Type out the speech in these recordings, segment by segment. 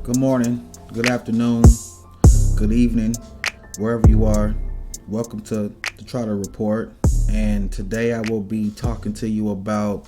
Good morning, good afternoon, good evening, wherever you are. Welcome to the Trotter Report. And today I will be talking to you about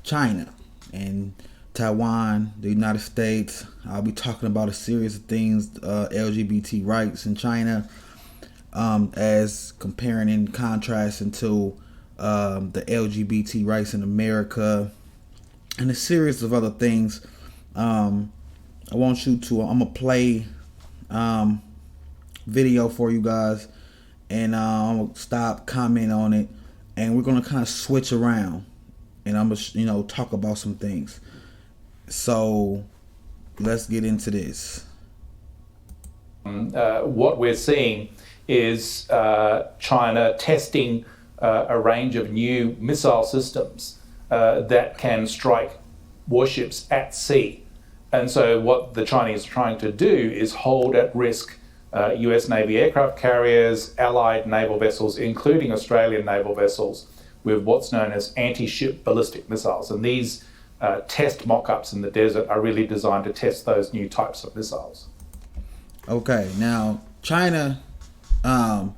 China and Taiwan, the United States. I'll be talking about a series of things, LGBT rights in China, as comparing and contrasting to the LGBT rights in America, and a series of other things. I want you to. I'm gonna play video for you guys, and I'm gonna stop, comment on it, and we're gonna kind of switch around, and I'm gonna talk about some things. So let's get into this. What we're seeing is China testing a range of new missile systems that can strike warships at sea. And so what the Chinese are trying to do is hold at risk US Navy aircraft carriers, allied naval vessels, including Australian naval vessels, with what's known as anti-ship ballistic missiles. And these test mock-ups in the desert are really designed to test those new types of missiles. Okay, now China, I'm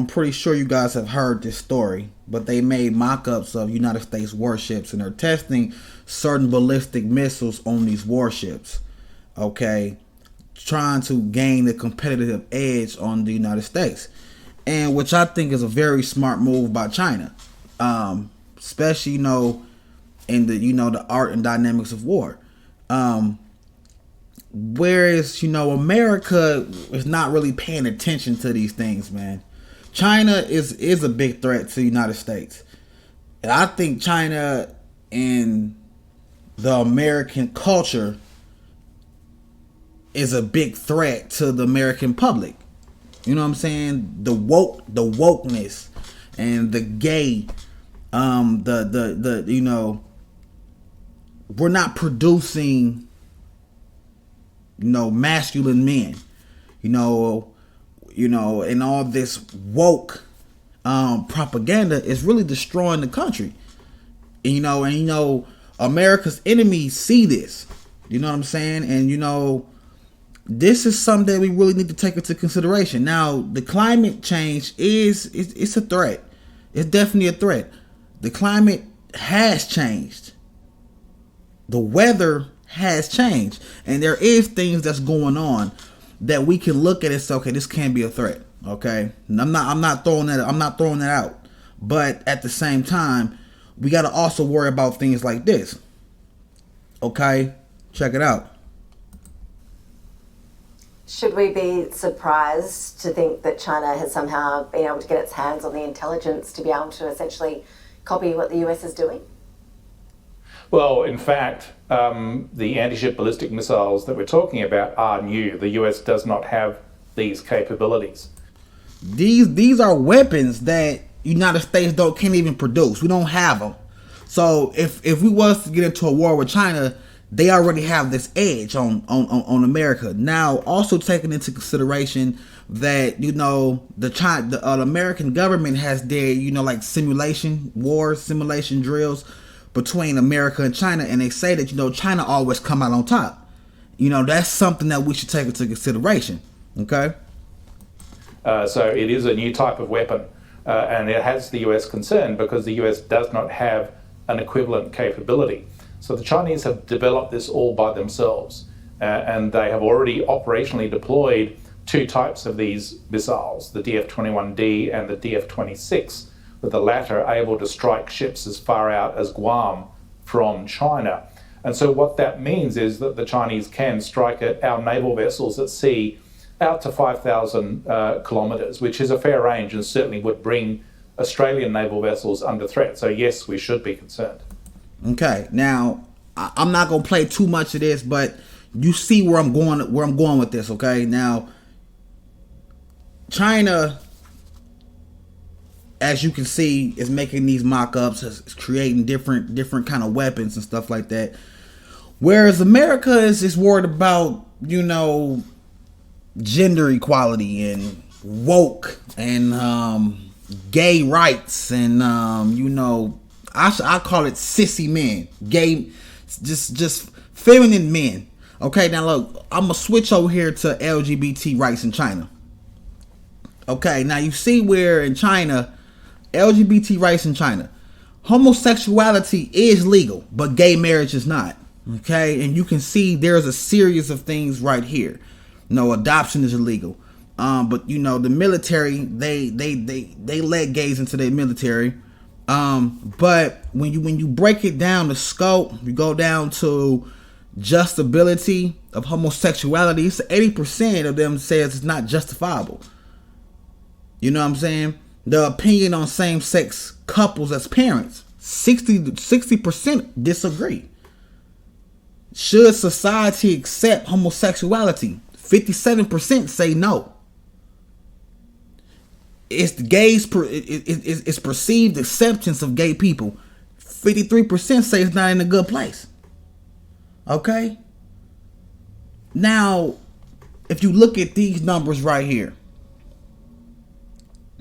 pretty sure you guys have heard this story, but they made mock-ups of United States warships, and they're testing certain ballistic missiles on these warships. Okay, trying to gain the competitive edge on the United States, and which I think is a very smart move by China, especially in the art and dynamics of war. Whereas America is not really paying attention to these things, man. China is a big threat to the United States, and I think China and the American culture is a big threat to the American public. You know what I'm saying? The wokeness and the gay, we're not producing masculine men, and all this woke propaganda is really destroying the country. And America's enemies see this. You know what I'm saying? And this is something that we really need to take into consideration. Now, the climate change it's a threat. It's definitely a threat. The climate has changed. The weather has changed, and there is things that's going on that we can look at and say, okay, this can be a threat. Okay, and I'm not throwing that out, but at the same time, we got to also worry about things like this. Okay, check it out. Should we be surprised to think that China has somehow been able to get its hands on the intelligence to be able to essentially copy what the US is doing? Well, in fact, the anti-ship ballistic missiles that we're talking about are new. The US does not have these capabilities. These are weapons that United States can't even produce. We don't have them. So if we was to get into a war with China, they already have this edge on America. Now, also taking into consideration that the American government has their like war simulation drills between America and China, and they say that China always come out on top. That's something that we should take into consideration. Okay. So it is a new type of weapon, and it has the US concerned because the US does not have an equivalent capability. So the Chinese have developed this all by themselves, and they have already operationally deployed two types of these missiles, the DF-21D and the DF-26, with the latter able to strike ships as far out as Guam from China. And so what that means is that the Chinese can strike at our naval vessels at sea out to 5,000 kilometres, which is a fair range and certainly would bring Australian naval vessels under threat. So yes, we should be concerned. Okay, now I'm not gonna play too much of this, but you see where I'm going with this. Okay, now China, as you can see, is making these mock-ups, is creating different kind of weapons and stuff like that. Whereas America is just worried about gender equality and woke and gay rights and I call it sissy men, gay, just feminine men. Okay, now look, I'm gonna switch over here to LGBT rights in China. Okay, now you see where in China, LGBT rights in China, homosexuality is legal, but gay marriage is not. Okay, and you can see there's a series of things right here. No, adoption is illegal. But you know, the military, they let gays into their military. But when you break it down, the scope, you go down to justability of homosexuality, it's 80% of them says it's not justifiable. You know what I'm saying? The opinion on same-sex couples as parents, 60% disagree. Should society accept homosexuality? 57% say no. It's the gays. It's perceived acceptance of gay people. 53% say it's not in a good place. Okay. Now, if you look at these numbers right here,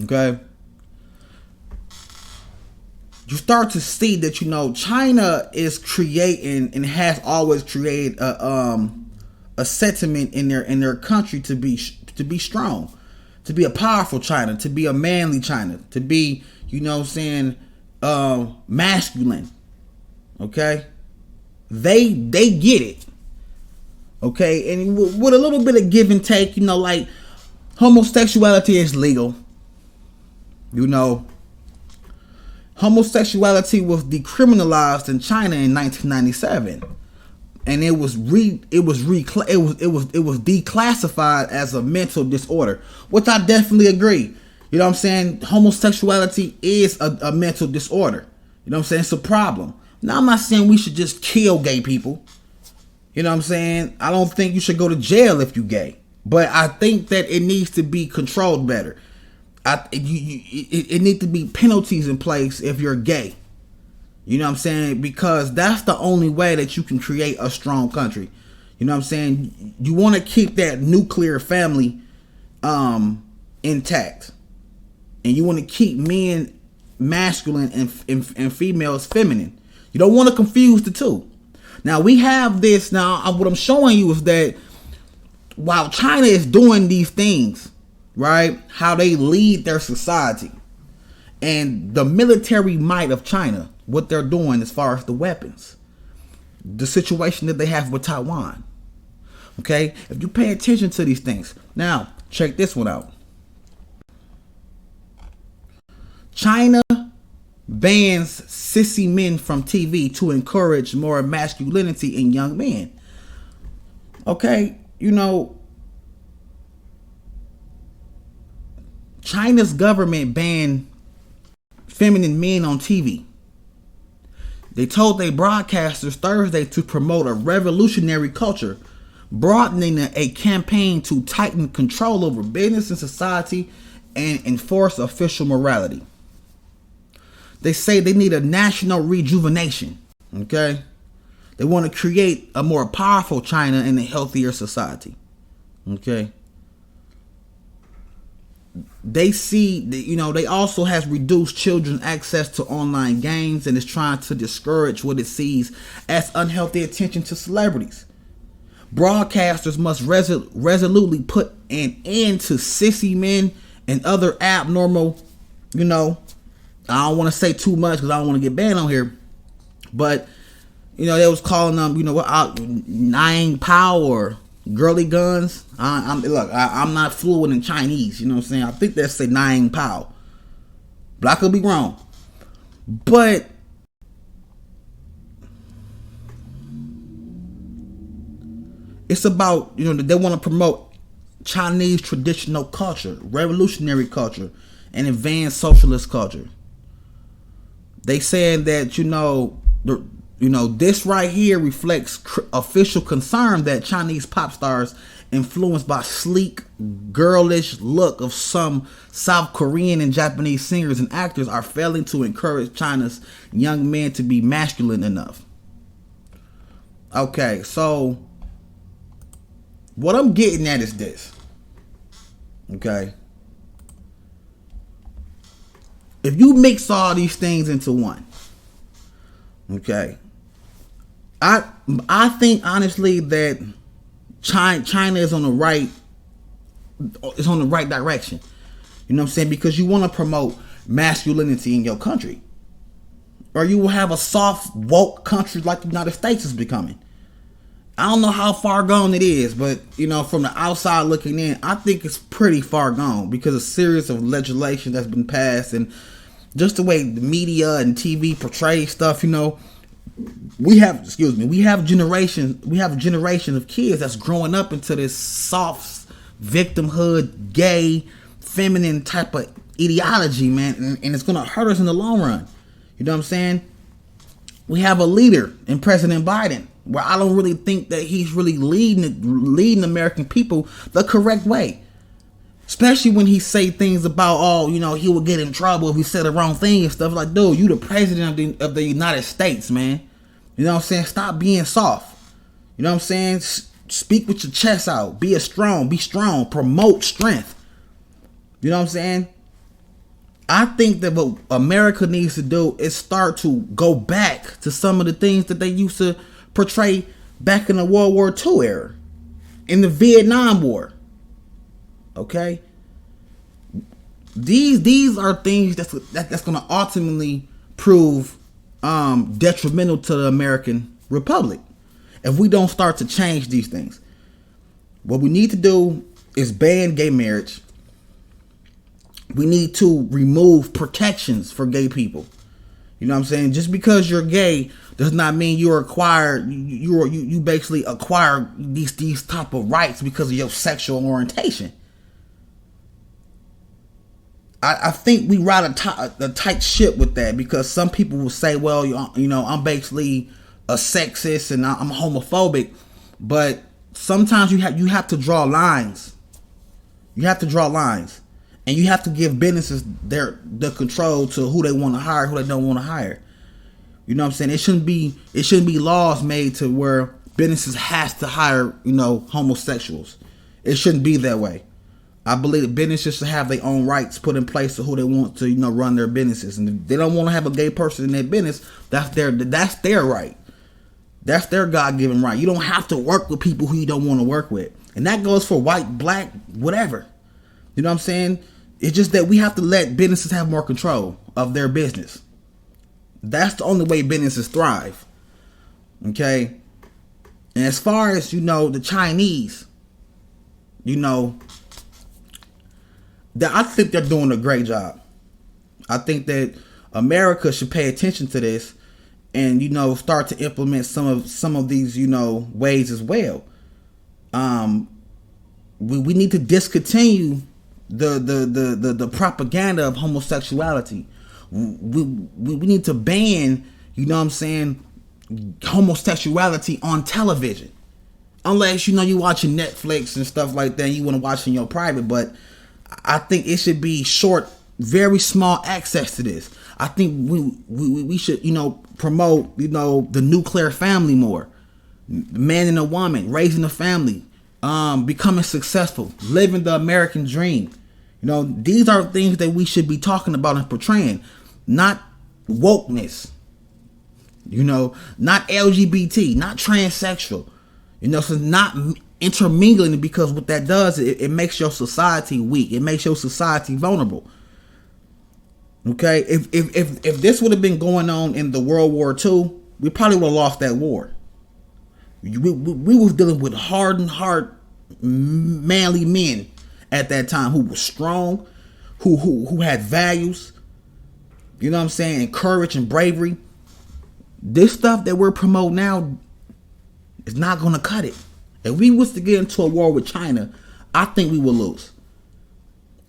okay, you start to see that, you know, China is creating and has always created a sentiment in their country to be strong, to be a powerful China, to be a manly China, to be, you know what I'm saying, masculine. Okay, they get it. Okay, and with a little bit of give and take, you know, like homosexuality is legal. You know, homosexuality was decriminalized in China in 1997, and it was declassified as a mental disorder, which I definitely agree. You know what I'm saying? Homosexuality is a mental disorder. You know what I'm saying? It's a problem. Now, I'm not saying we should just kill gay people. You know what I'm saying? I don't think you should go to jail if you're gay, but I think that it needs to be controlled better. It needs to be penalties in place if you're gay. You know what I'm saying? Because that's the only way that you can create a strong country. You know what I'm saying? You want to keep that nuclear family intact. And you want to keep men masculine and females feminine. You don't want to confuse the two. Now, we have this. Now, what I'm showing you is that while China is doing these things, right, how they lead their society and the military might of China, what they're doing as far as the weapons, the situation that they have with Taiwan. Okay, if you pay attention to these things. Now, check this one out. China bans sissy men from TV to encourage more masculinity in young men. Okay, you know, China's government banned feminine men on TV. They told their broadcasters Thursday to promote a revolutionary culture, broadening a campaign to tighten control over business and society and enforce official morality. They say they need a national rejuvenation. Okay? They want to create a more powerful China and a healthier society. Okay? They see that, you know, they also has reduced children's access to online games and is trying to discourage what it sees as unhealthy attention to celebrities. Broadcasters must resolutely put an end to sissy men and other abnormal, you know, I don't want to say too much because I don't want to get banned on here, but, you know, they was calling them, you know, Nine Power, girly guns. I'm not fluent in Chinese, you know what I'm saying? I think they say Nine Pow, but I could be wrong. But it's about, you know, they want to promote Chinese traditional culture, revolutionary culture, and advanced socialist culture. They saying that, you know, this right here reflects official concern that Chinese pop stars influenced by sleek, girlish look of some South Korean and Japanese singers and actors are failing to encourage China's young men to be masculine enough. Okay, so what I'm getting at is this. Okay. If you mix all these things into one, okay, I think honestly that China is on the right. It's on the right direction. You know what I'm saying? Because you want to promote masculinity in your country, or you will have a soft, woke country like the United States is becoming. I don't know how far gone it is, but you know, from the outside looking in, I think it's pretty far gone because a series of legislation that's been passed and just the way the media and TV portray stuff. You know, we have a generation of kids that's growing up into this soft victimhood, gay, feminine type of ideology, man, and it's gonna hurt us in the long run. You know what I'm saying? We have a leader in President Biden where I don't really think that he's really leading American people the correct way. Especially when he say things about, oh, you know, he will get in trouble if he said the wrong thing and stuff. Like, dude, you the president of the United States, man. You know what I'm saying? Stop being soft. You know what I'm saying? Speak with your chest out. Be strong. Promote strength. You know what I'm saying? I think that what America needs to do is start to go back to some of the things that they used to portray back in the World War II era, in the Vietnam War. Okay, these are things that's going to ultimately prove detrimental to the American Republic if we don't start to change these things. What we need to do is ban gay marriage. We need to remove protections for gay people. You know what I'm saying? Just because you're gay does not mean you basically acquire these type of rights because of your sexual orientation. I think we ride a tight ship with that because some people will say, well, you know, I'm basically a sexist and I'm homophobic, but sometimes you have to draw lines. You have to draw lines, and you have to give businesses the control to who they want to hire, who they don't want to hire. You know what I'm saying? It shouldn't be laws made to where businesses has to hire, you know, homosexuals. It shouldn't be that way. I believe that businesses should have their own rights put in place to who they want to, you know, run their businesses. And if they don't want to have a gay person in their business, that's their right. That's their God-given right. You don't have to work with people who you don't want to work with. And that goes for white, black, whatever. You know what I'm saying? It's just that we have to let businesses have more control of their business. That's the only way businesses thrive. Okay? And as far as, you know, the Chinese, you know, I think they're doing a great job. I think that America should pay attention to this and, you know, start to implement some of these, you know, ways as well. We need to discontinue the propaganda of homosexuality. We need to ban, you know what I'm saying, homosexuality on television. Unless, you know, you're watching Netflix and stuff like that, you want to watch in your private, but I think it should be short, very small access to this. I think we should, you know, promote, you know, the nuclear family more. Man and a woman, raising a family, becoming successful, living the American dream. You know, these are things that we should be talking about and portraying, not wokeness. You know, not LGBT, not transsexual. You know, so not intermingling, because what that does, it makes your society weak. It makes your society vulnerable. Okay, if this would have been going on in the World War II, we probably would have lost that war. We was dealing with hardened heart, manly men at that time who were strong, who had values. You know what I'm saying? And courage and bravery. This stuff that we're promoting now is not going to cut it. If we was to get into a war with China, I think we will lose.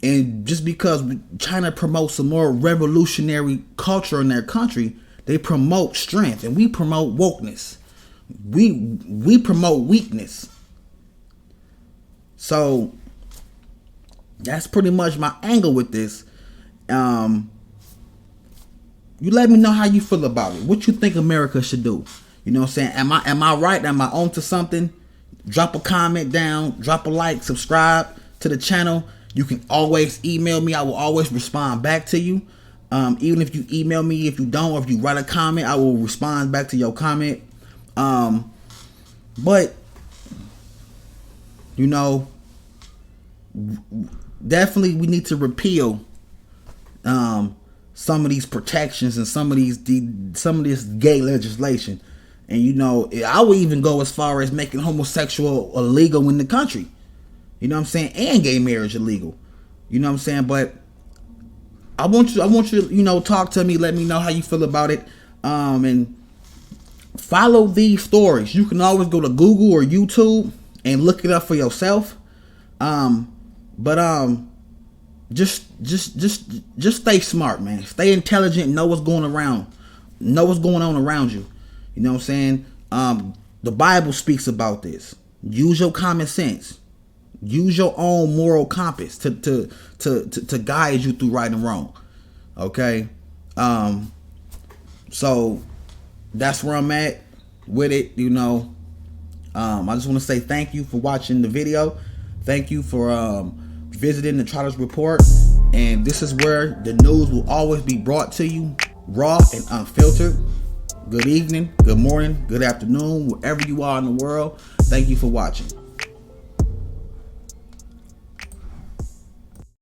And just because China promotes a more revolutionary culture in their country, they promote strength, and we promote wokeness. We promote weakness. So that's pretty much my angle with this. You let me know how you feel about it. What you think America should do? You know what I'm saying? Am I right? Am I onto something? Drop a comment down, drop a like, subscribe to the channel. You can always email me. I will always respond back to you. Even if you email me, if you don't, or if you write a comment, I will respond back to your comment. But you know, definitely we need to repeal some of these protections and some of this gay legislation. And you know, I would even go as far as making homosexual illegal in the country. You know what I'm saying? And gay marriage illegal. You know what I'm saying? But I want you to, you know, talk to me, let me know how you feel about it. And follow these stories. You can always go to Google or YouTube and look it up for yourself. Just stay smart, man. Stay intelligent. Know what's going around. Know what's going on around you. You know what I'm saying? The Bible speaks about this. Use your common sense. Use your own moral compass to guide you through right and wrong. Okay? So that's where I'm at with it, you know. I just want to say thank you for watching the video. Thank you for visiting the Trotters Report. And this is where the news will always be brought to you raw and unfiltered. Good evening, good morning, good afternoon, wherever you are in the world. Thank you for watching.